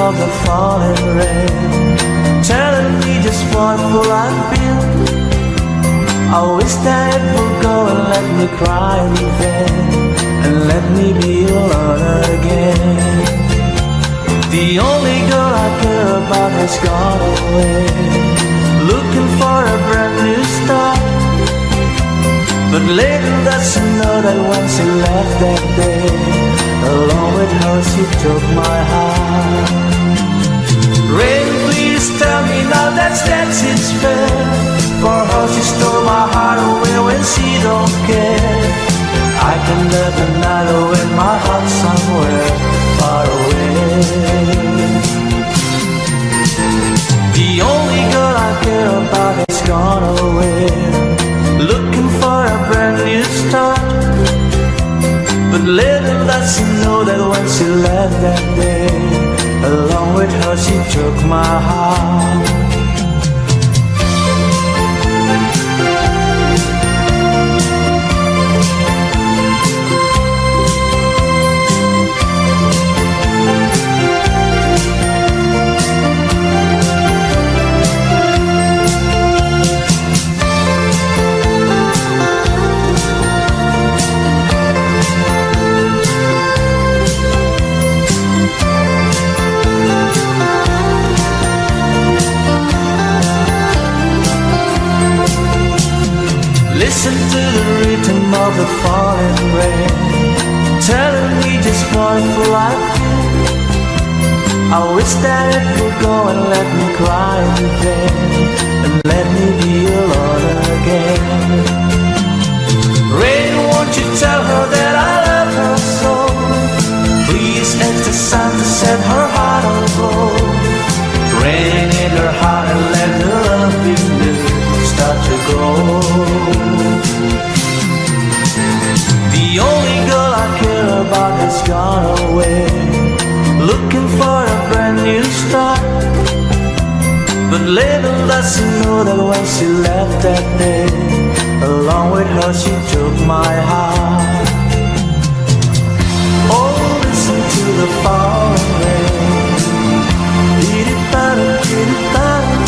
of the falling rain, telling me just what will I feel. I wish that it would go and let me cry in vain, and let me be alone again. The only girl I care about has gone away, looking for a brand new start. But later that's to know that when she left that day, along with her she took my heart. Rain, please tell me now that it's fair, for her she stole my heart away when she don't care. I can live the night away, my heart somewhere far away. The only girl I care about has gone away, looking for a brand new start. But little does she know that when she left that day, along with her she took my heart. Listen to the rhythm of the falling rain, telling me just what will I feel. I wish that it would go and let me cry in vain, and let me be alone again. Rain, won't you tell her that I love her so? Please ask the sun to set her heart on glow. Rain in her heart and let the love be new start to grow. The only girl I care about has gone away, looking for a brand new start. But little does she know that when she left that day, along with her she took my heart. Oh, listen to the falling rain. Did it better, did it better.